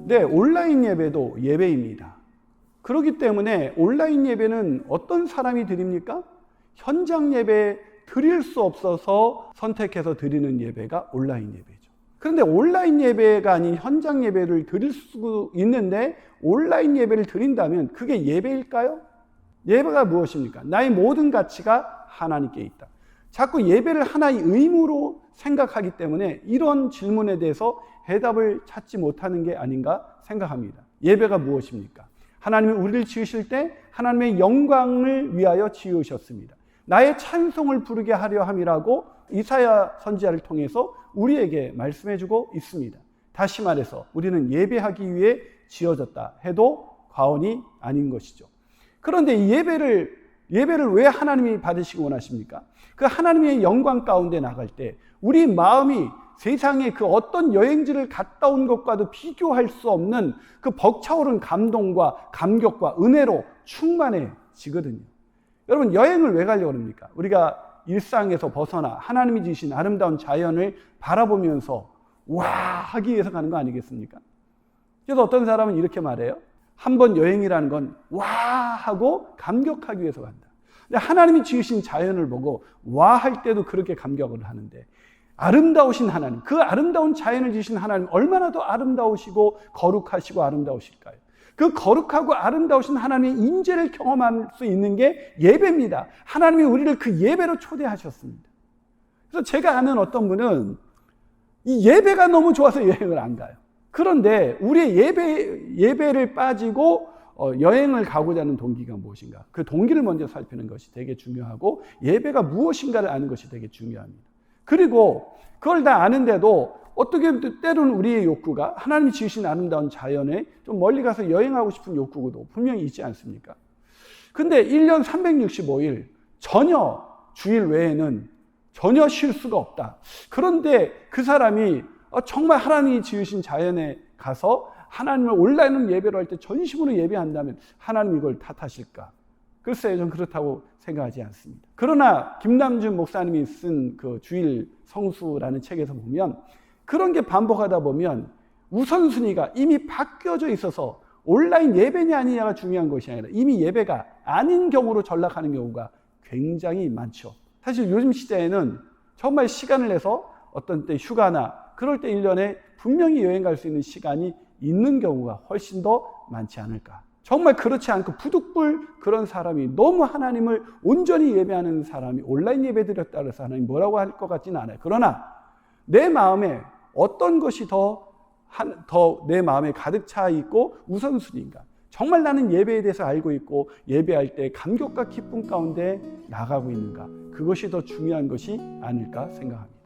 네, 온라인 예배도 예배입니다. 그렇기 때문에 온라인 예배는 어떤 사람이 드립니까? 현장 예배 드릴 수 없어서 선택해서 드리는 예배가 온라인 예배죠. 그런데 온라인 예배가 아닌 현장 예배를 드릴 수 있는데 온라인 예배를 드린다면 그게 예배일까요? 예배가 무엇입니까? 나의 모든 가치가 하나님께 있다. 자꾸 예배를 하나의 의무로 생각하기 때문에 이런 질문에 대해서 해답을 찾지 못하는 게 아닌가 생각합니다. 예배가 무엇입니까? 하나님이 우리를 지으실 때 하나님의 영광을 위하여 지으셨습니다. 나의 찬송을 부르게 하려 함이라고 이사야 선지자를 통해서 우리에게 말씀해주고 있습니다. 다시 말해서 우리는 예배하기 위해 지어졌다 해도 과언이 아닌 것이죠. 그런데 이 예배를 왜 하나님이 받으시기 원하십니까? 그 하나님의 영광 가운데 나갈 때 우리 마음이 세상의 그 어떤 여행지를 갔다 온 것과도 비교할 수 없는 그 벅차오른 감동과 감격과 은혜로 충만해지거든요. 여러분, 여행을 왜 가려고 합니까? 우리가 일상에서 벗어나 하나님이 지으신 아름다운 자연을 바라보면서 와 하기 위해서 가는 거 아니겠습니까? 그래서 어떤 사람은 이렇게 말해요. 한번 여행이라는 건 와 하고 감격하기 위해서 간다. 근데 하나님이 지으신 자연을 보고 와 할 때도 그렇게 감격을 하는데 아름다우신 하나님, 그 아름다운 자연을 지으신 하나님 얼마나 더 아름다우시고 거룩하시고 아름다우실까요? 그 거룩하고 아름다우신 하나님의 임재를 경험할 수 있는 게 예배입니다. 하나님이 우리를 그 예배로 초대하셨습니다. 그래서 제가 아는 어떤 분은 이 예배가 너무 좋아서 여행을 안 가요. 그런데 우리의 예배를 빠지고 여행을 가고자 하는 동기가 무엇인가? 그 동기를 먼저 살피는 것이 되게 중요하고 예배가 무엇인가를 아는 것이 되게 중요합니다. 그리고 그걸 다 아는데도 어떻게 때로는 우리의 욕구가 하나님이 지으신 아름다운 자연에 좀 멀리 가서 여행하고 싶은 욕구도 분명히 있지 않습니까? 근데 1년 365일 전혀 주일 외에는 전혀 쉴 수가 없다. 그런데 그 사람이 정말 하나님이 지으신 자연에 가서 하나님을 온라인 예배로 할 때 전심으로 예배한다면 하나님 이걸 탓하실까? 글쎄요, 전 그렇다고 생각하지 않습니다. 그러나 김남준 목사님이 쓴 그 주일 성수라는 책에서 보면 그런 게 반복하다 보면 우선순위가 이미 바뀌어져 있어서 온라인 예배냐 아니냐가 중요한 것이 아니라 이미 예배가 아닌 경우로 전락하는 경우가 굉장히 많죠. 사실 요즘 시대에는 정말 시간을 내서 어떤 때 휴가나 그럴 때 1년에 분명히 여행 갈 수 있는 시간이 있는 경우가 훨씬 더 많지 않을까. 정말 그렇지 않고 부득불 그런 사람이 너무 하나님을 온전히 예배하는 사람이 온라인 예배 드렸다 그래서 하나님 뭐라고 할 것 같지는 않아요. 그러나 내 마음에 어떤 것이 더 내 마음에 가득 차 있고 우선순위인가? 정말 나는 예배에 대해서 알고 있고 예배할 때 감격과 기쁨 가운데 나가고 있는가? 그것이 더 중요한 것이 아닐까 생각합니다.